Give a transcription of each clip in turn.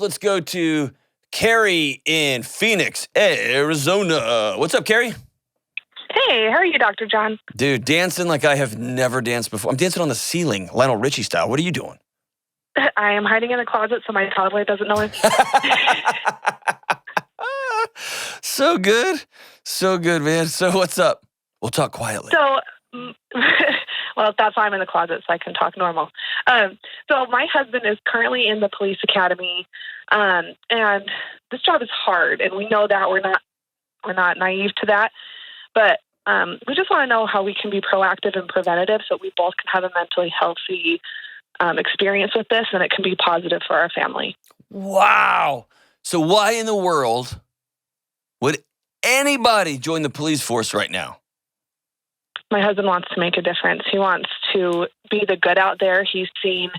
Let's go to Carrie in Phoenix, Arizona. What's up, Carrie? Hey, how are you, Dr. John? Dude, dancing like I have never danced before. I'm dancing on the ceiling, Lionel Richie style. What are you doing? I am hiding in the closet so my toddler doesn't know it. So good. So good, man. So what's up? We'll talk quietly. So, well, that's why I'm in the closet so I can talk normal. So my husband is currently in the police academy, and this job is hard, and we know that. We're not naive to that, but we just want to know how we can be proactive and preventative so we both can have a mentally healthy experience with this, and it can be positive for our family. Wow. So why in the world would anybody join the police force right now? My husband wants to make a difference. He wants to be the good out there. He's seen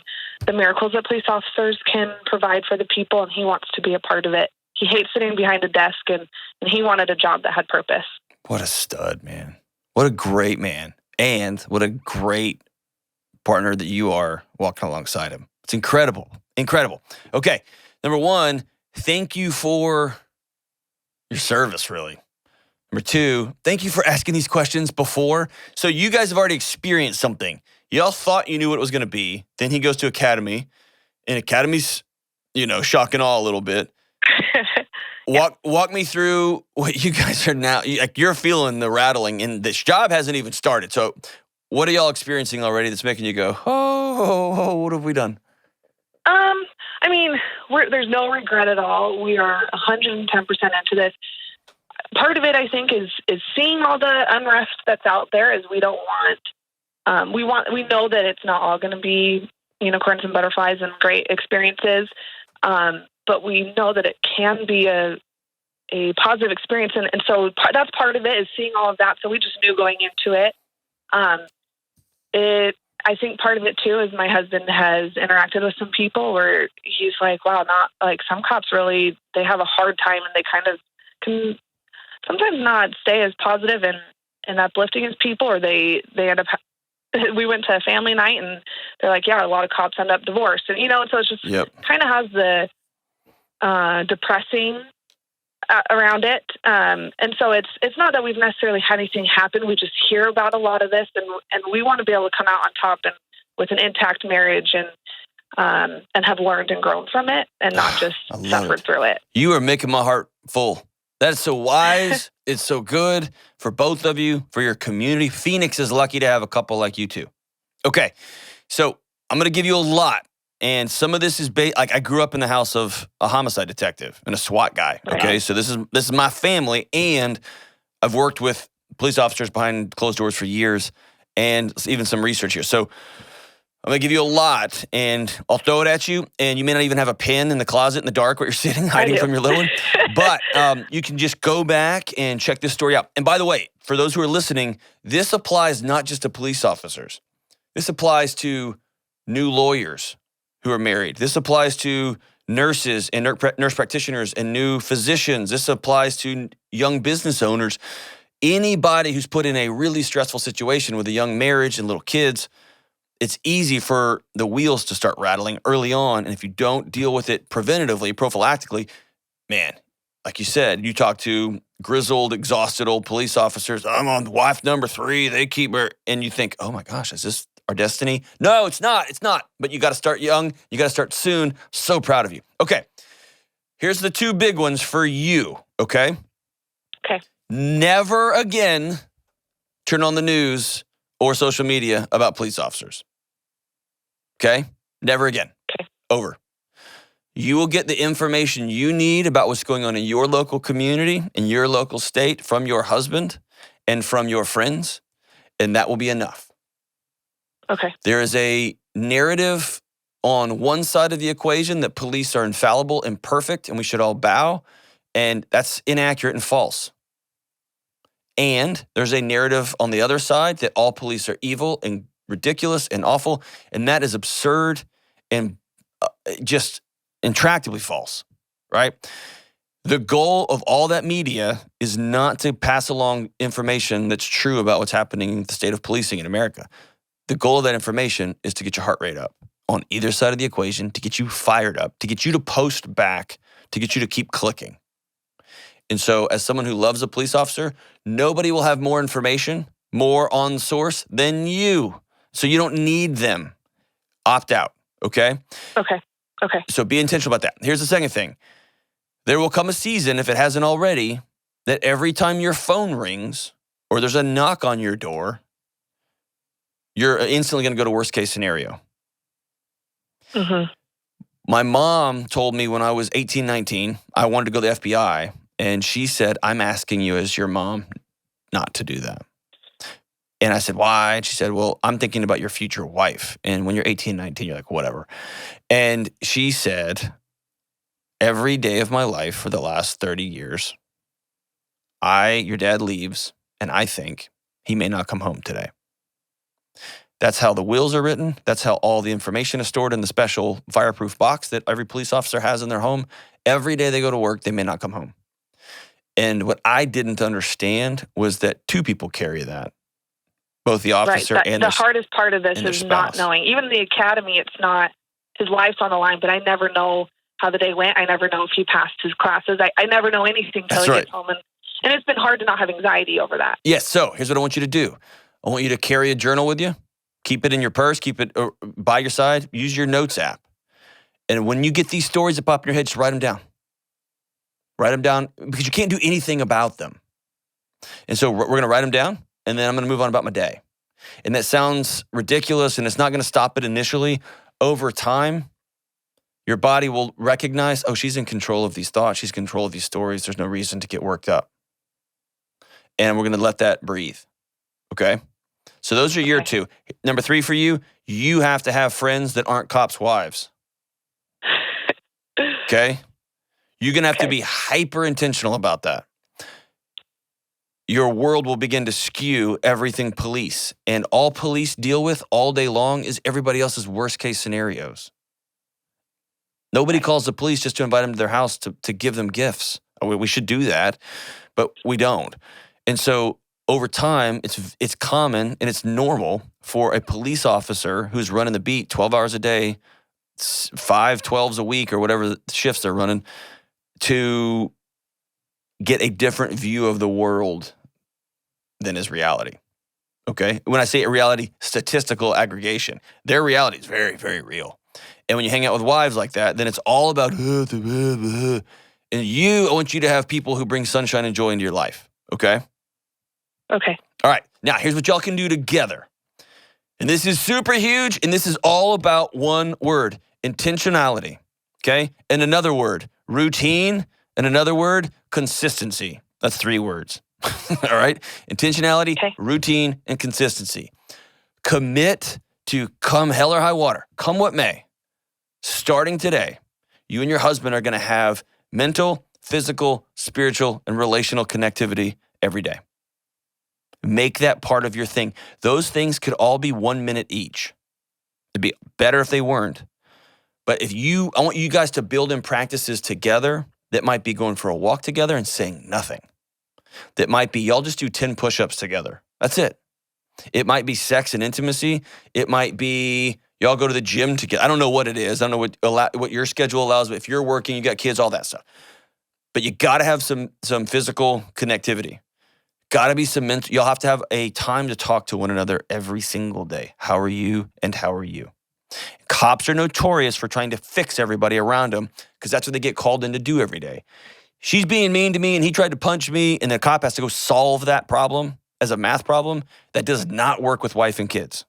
the miracles that police officers can provide for the people, and he wants to be a part of it. He hates sitting behind a desk, and he wanted a job that had purpose. What a stud, man. What a great man. And what a great partner that you are walking alongside him. It's incredible. Incredible. Okay. Number one, thank you for your service, really. Number two, thank you for asking these questions before. So you guys have already experienced something. Y'all thought you knew what it was going to be. Then he goes to academy, and academy's, shock and awe a little bit. Walk me through what you guys are now. You're feeling the rattling, and this job hasn't even started. So what are y'all experiencing already that's making you go, oh, what have we done? I mean, there's no regret at all. We are 110% into this. Part of it, I think, is seeing all the unrest that's out there. Is we don't want, we know that it's not all going to be unicorns and butterflies and great experiences, but we know that it can be a positive experience, and so that's part of it, is seeing all of that. So we just knew going into it. I think part of it too is my husband has interacted with some people where he's like, wow, not like some cops really, they have a hard time, and they kind of can sometimes not stay as positive and uplifting as people, or they end up, we went to a family night and they're like, yeah, a lot of cops end up divorced. And, so it's just kind of has the depressing around it. And so it's not that we've necessarily had anything happen. We just hear about a lot of this, and we want to be able to come out on top and with an intact marriage and have learned and grown from it, and not just suffered through it. You are making my heart full. That is so wise. It's so good for both of you, for your community. Phoenix is lucky to have a couple like you two. Okay, so I'm going to give you a lot. And some of this is like I grew up in the house of a homicide detective and a SWAT guy. Okay, so this is my family, and I've worked with police officers behind closed doors for years, and even some research here. So I'm gonna give you a lot, and I'll throw it at you, and you may not even have a pen in the closet in the dark where you're sitting hiding from your little one. But you can just go back and check this story out. And by the way, for those who are listening, this applies not just to police officers. This applies to new lawyers who are married. This applies to nurses and nurse practitioners and new physicians. This applies to young business owners. Anybody who's put in a really stressful situation with a young marriage and little kids, it's easy for the wheels to start rattling early on. And if you don't deal with it preventatively, prophylactically, man, like you said, you talk to grizzled, exhausted old police officers. I'm on wife number 3. They keep her. And you think, oh my gosh, is this our destiny? No, it's not. It's not. But you got to start young. You got to start soon. So proud of you. Okay. Here's the 2 big ones for you. Okay. Okay. Never again turn on the news or social media about police officers. Okay. Never again. Okay. Over. You will get the information you need about what's going on in your local community, in your local state, from your husband and from your friends, and that will be enough. Okay. There is a narrative on one side of the equation that police are infallible and perfect and we should all bow, and that's inaccurate and false. And there's a narrative on the other side that all police are evil and ridiculous and awful, and that is absurd and just intractably false, right? The goal of all that media is not to pass along information that's true about what's happening in the state of policing in America. The goal of that information is to get your heart rate up. on either side of the equation to get you fired up, to get you to post back, to get you to keep clicking. And so as someone who loves a police officer, nobody will have more information, more on source than you. So you don't need them. Opt out, okay? Okay. So be intentional about that. Here's the second thing. There will come a season, if it hasn't already, that every time your phone rings or there's a knock on your door, you're instantly going to go to worst case scenario. Mm-hmm. My mom told me when I was 18, 19, I wanted to go to the FBI. And she said, I'm asking you as your mom not to do that. And I said, why? And she said, well, I'm thinking about your future wife. And when you're 18, 19, you're like, whatever. And she said, every day of my life for the last 30 years, your dad leaves, and I think he may not come home today. That's how the wills are written. That's how all the information is stored in the special fireproof box that every police officer has in their home. Every day they go to work, they may not come home. And what I didn't understand was that two people carry that, both the officer and the hardest part of this is not spouse. knowing. Even the academy, it's not, his life's on the line, but I never know how the day went. I never know if he passed his classes. I never know anything until he gets home. And it's been hard to not have anxiety over that. Yes. So here's what I want you to do. I want you to carry a journal with you. Keep it in your purse. Keep it by your side. Use your notes app. And when you get these stories that pop in your head, just write them down. Write them down because you can't do anything about them. And so we're going to write them down, and then I'm going to move on about my day. And that sounds ridiculous, and it's not going to stop it initially. Over time, your body will recognize, oh, she's in control of these thoughts. She's in control of these stories. There's no reason to get worked up. And we're going to let that breathe. Okay? So those are your two. Number 3 for you, you have to have friends that aren't cops' wives. Okay? You're going to have to be hyper intentional about that. Your world will begin to skew everything police. And all police deal with all day long is everybody else's worst case scenarios. Nobody calls the police just to invite them to their house to give them gifts. We should do that, but we don't. And so over time, it's common and it's normal for a police officer who's running the beat 12 hours a day, 5 12s a week, or whatever the shifts they're running, to get a different view of the world than is reality. Okay? When I say a reality, statistical aggregation. Their reality is very, very real. And when you hang out with wives like that, then it's all about, and I want you to have people who bring sunshine and joy into your life. Okay? Okay. All right. Now, here's what y'all can do together. And this is super huge, and this is all about one word, intentionality. Okay? And another word, routine, and another word, consistency. That's 3 words. All right? Intentionality, routine, and consistency. Commit to come hell or high water, come what may. Starting today, you and your husband are going to have mental, physical, spiritual, and relational connectivity every day. Make that part of your thing. Those things could all be 1 minute each. It'd be better if they weren't. But I want you guys to build in practices together that might be going for a walk together and saying nothing. That might be y'all just do 10 push-ups together. That's it. It might be sex and intimacy. It might be y'all go to the gym together. I don't know what it is. I don't know what your schedule allows, but if you're working, you got kids, all that stuff. But you got to have some physical connectivity. Got to be some mental. You'll have to have a time to talk to one another every single day. How are you and how are you? Cops are notorious for trying to fix everybody around them because that's what they get called in to do every day. She's being mean to me and he tried to punch me, and the cop has to go solve that problem as a math problem. That does not work with wife and kids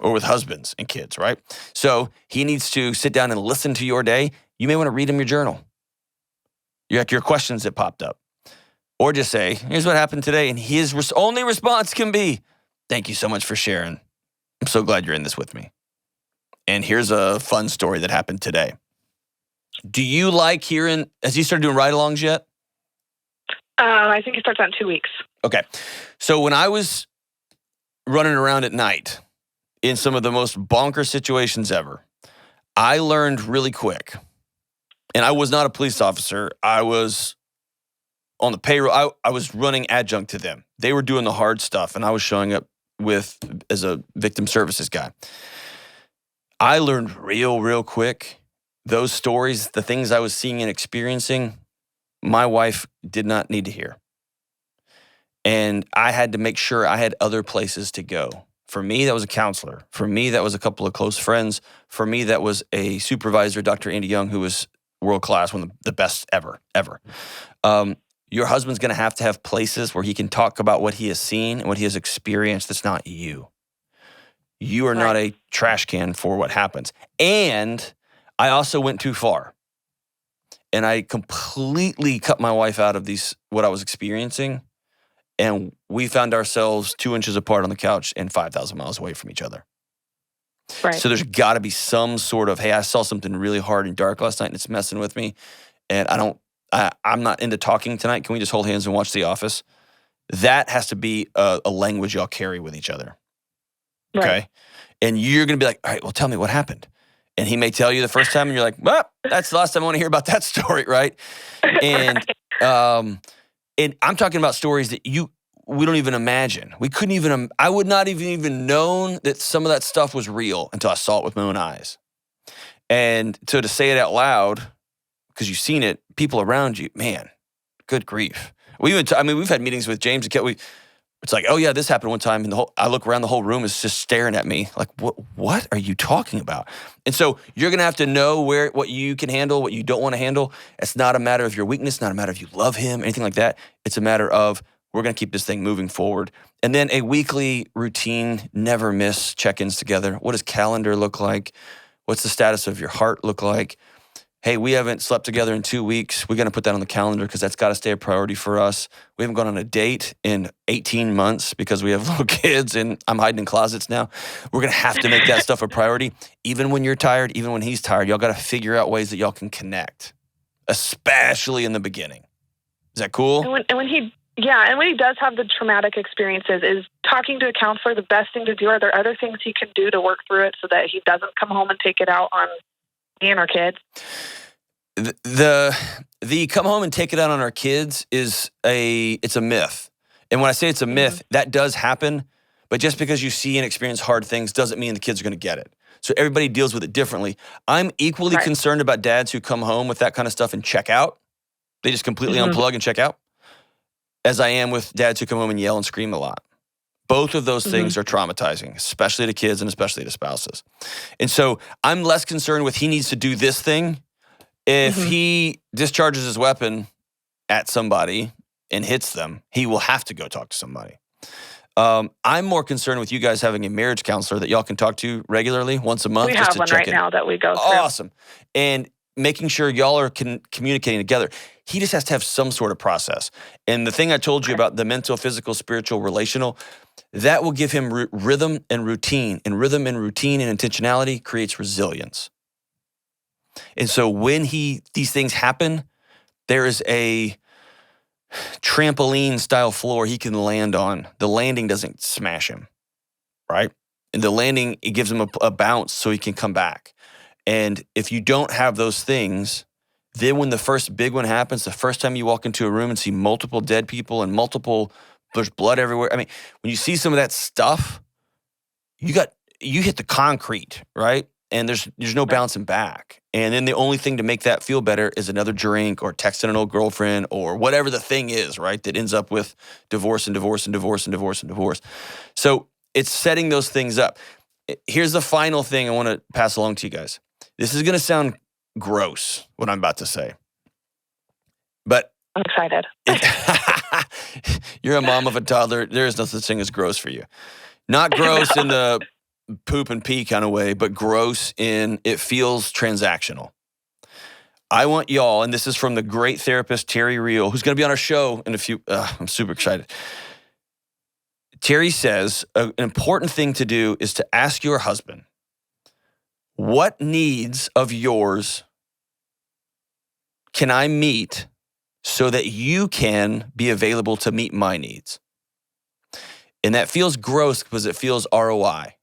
or with husbands and kids, right? So he needs to sit down and listen to your day. You may want to read him your journal. Your questions that popped up. Or just say, here's what happened today. And his only response can be, thank you so much for sharing. I'm so glad you're in this with me. And here's a fun story that happened today. Do you like hearing, has he started doing ride-alongs yet? I think it starts on 2 weeks. Okay. So when I was running around at night in some of the most bonkers situations ever, I learned really quick. And I was not a police officer. I was on the payroll. I was running adjunct to them. They were doing the hard stuff, and I was showing up as a victim services guy. I learned real quick, those stories, the things I was seeing and experiencing, my wife did not need to hear. And I had to make sure I had other places to go. For me, that was a counselor. For me, that was a couple of close friends. For me, that was a supervisor, Dr. Andy Young, who was world class, one of the best ever. Your husband's going to have places where he can talk about what he has seen and what he has experienced that's not you. You are not a trash can for what happens. And I also went too far. And I completely cut my wife out of what I was experiencing. And we found ourselves 2 inches apart on the couch and 5,000 miles away from each other. Right. So there's got to be some sort of, hey, I saw something really hard and dark last night and it's messing with me. And I'm not into talking tonight. Can we just hold hands and watch The Office? That has to be a language y'all carry with each other. Okay? Right. And you're going to be like, all right, well, tell me what happened. And he may tell you the first time and you're like, well, that's the last time I want to hear about that story, right? And and I'm talking about stories that we don't even imagine. We couldn't even, I would not even known that some of that stuff was real until I saw it with my own eyes. And so to say it out loud, because you've seen it, people around you, man, good grief. We've had meetings with James and it's like, oh yeah, this happened one time, and I look around, the whole room is just staring at me like, what are you talking about? And so you're gonna have to know what you can handle, what you don't want to handle. It's not a matter of your weakness, not a matter of you love him, anything like that. It's a matter of we're gonna keep this thing moving forward. And then a weekly routine, never miss check-ins together. What does calendar look like? What's the status of your heart look like? Hey, we haven't slept together in 2 weeks. We're going to put that on the calendar because that's got to stay a priority for us. We haven't gone on a date in 18 months because we have little kids and I'm hiding in closets now. We're going to have to make that stuff a priority. Even when you're tired, even when he's tired, y'all got to figure out ways that y'all can connect, especially in the beginning. Is that cool? And when he does have the traumatic experiences, is talking to a counselor the best thing to do? Are there other things he can do to work through it so that he doesn't come home and take it out on me and our kids? The come home and take it out on our kids it's a myth. And when I say it's a myth, that does happen. But just because you see and experience hard things doesn't mean the kids are going to get it. So everybody deals with it differently. I'm equally concerned about dads who come home with that kind of stuff and check out. They just completely unplug and check out, as I am with dads who come home and yell and scream a lot. Both of those things are traumatizing, especially to kids and especially to spouses. And so I'm less concerned with he needs to do this thing. If he discharges his weapon at somebody and hits them, he will have to go talk to somebody. I'm more concerned with you guys having a marriage counselor that y'all can talk to regularly, once a month. We have one right now that we go through. Awesome. And making sure y'all are communicating together. He just has to have some sort of process. And the thing I told you about the mental, physical, spiritual, relational, that will give him rhythm and routine. And rhythm and routine and intentionality creates resilience. And so when these things happen, there is a trampoline style floor he can land on. The landing doesn't smash him, right? And the landing, it gives him a bounce so he can come back. And if you don't have those things, then when the first big one happens, the first time you walk into a room and see multiple dead people and there's blood everywhere. I mean, when you see some of that stuff, you hit the concrete, right? And there's no bouncing back. And then the only thing to make that feel better is another drink or texting an old girlfriend or whatever the thing is, right? That ends up with divorce and divorce and divorce and divorce and divorce. So it's setting those things up. Here's the final thing I want to pass along to you guys. This is going to sound gross, what I'm about to say. But I'm excited. You're a mom of a toddler. There is no such thing as gross for you. Not gross in the poop and pee kind of way, but gross in it feels transactional. I want y'all, and this is from the great therapist, Terry Reel, who's going to be on our show in a few, I'm super excited. Terry says an important thing to do is to ask your husband, what needs of yours can I meet so that you can be available to meet my needs? And that feels gross because it feels ROI.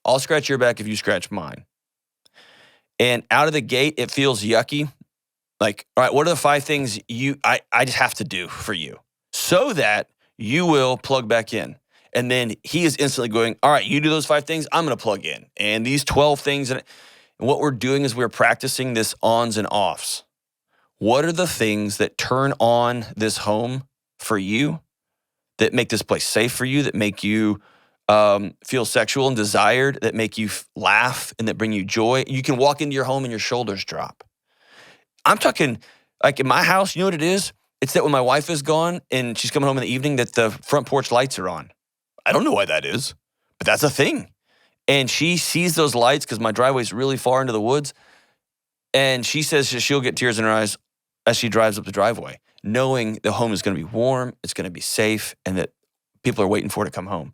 I'll scratch your back if you scratch mine. And out of the gate, it feels yucky. Like, all right, what are the 5 things I just have to do for you so that you will plug back in? And then he is instantly going, all right, you do those 5 things, I'm going to plug in. And these 12 things. And what we're doing is we're practicing this ons and offs. What are the things that turn on this home for you, that make this place safe for you, that make you feel sexual and desired, that make you laugh and that bring you joy? You can walk into your home and your shoulders drop. I'm talking like in my house, you know what it is? It's that when my wife is gone and she's coming home in the evening, that the front porch lights are on. I don't know why that is, but that's a thing. And she sees those lights because my driveway's really far into the woods. And she says she'll get tears in her eyes as she drives up the driveway, knowing the home is going to be warm, it's going to be safe, and that people are waiting for her to come home.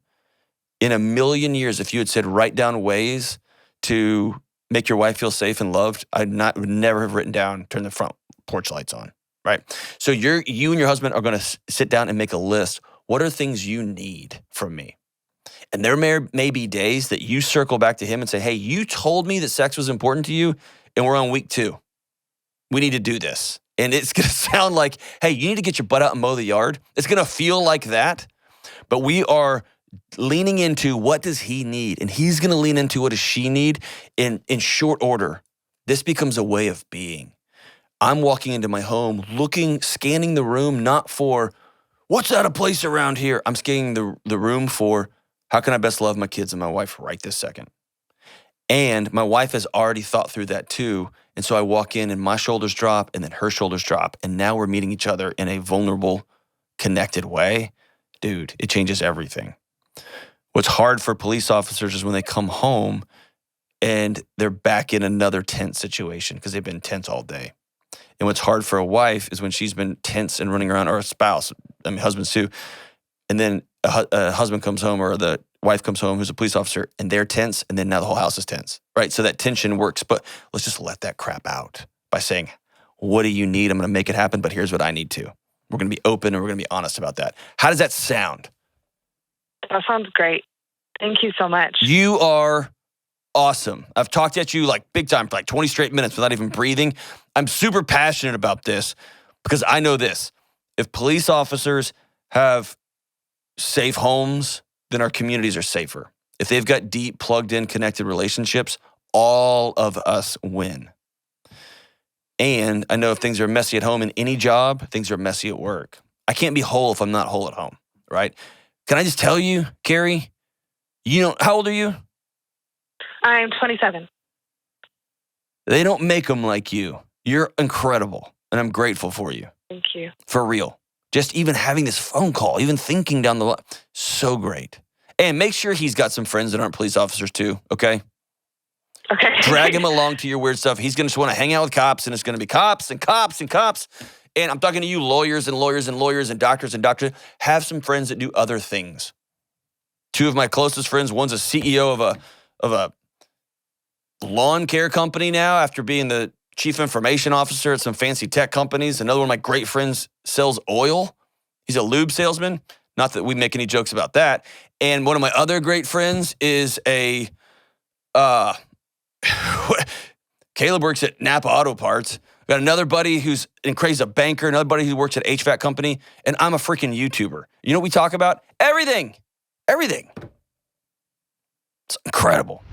In a million years, if you had said write down ways to make your wife feel safe and loved, would never have written down turn the front porch lights on, right? So you and your husband are going to sit down and make a list. What are things you need from me? And there may be days that you circle back to him and say, hey, you told me that sex was important to you, and we're on week 2. We need to do this. And it's going to sound like, hey, you need to get your butt out and mow the yard. It's going to feel like that. But we are leaning into what does he need? And he's going to lean into what does she need in short order. This becomes a way of being. I'm walking into my home, scanning the room, not for what's out of place around here. I'm scanning the room for how can I best love my kids and my wife right this second. And my wife has already thought through that too. And so I walk in and my shoulders drop and then her shoulders drop. And now we're meeting each other in a vulnerable, connected way. Dude, it changes everything. What's hard for police officers is when they come home and they're back in another tense situation because they've been tense all day. And what's hard for a wife is when she's been tense and running around, or a spouse, husbands too. And then a husband comes home or the wife comes home who's a police officer and they're tense, and then now the whole house is tense, right? So that tension works, but let's just let that crap out by saying, what do you need? I'm going to make it happen, but here's what I need to. We're going to be open and we're going to be honest about that. How does that sound? That sounds great. Thank you so much. You are awesome. I've talked at you like big time for like 20 straight minutes without even breathing. I'm super passionate about this because I know this. If police officers have safe homes, then our communities are safer. If they've got deep, plugged-in, connected relationships, all of us win. And I know if things are messy at home in any job, things are messy at work. I can't be whole if I'm not whole at home, right? Can I just tell you, Carrie, how old are you? I'm 27. They don't make them like you. You're incredible, and I'm grateful for you. Thank you. For real. Just even having this phone call, even thinking down the line, so great. And make sure he's got some friends that aren't police officers too, okay? Okay. Drag him along to your weird stuff. He's going to just want to hang out with cops, and it's going to be cops and cops and cops. And I'm talking to you lawyers and lawyers and lawyers and doctors and doctors. Have some friends that do other things. 2 of my closest friends, one's a CEO of a lawn care company now after being the chief information officer at some fancy tech companies. Another one of my great friends sells oil. He's a lube salesman. Not that we make any jokes about that. And one of my other great friends is Caleb works at Napa Auto Parts. Got another buddy who's crazy, a banker, another buddy who works at an HVAC company, and I'm a freaking YouTuber. You know what we talk about? Everything. Everything. It's incredible.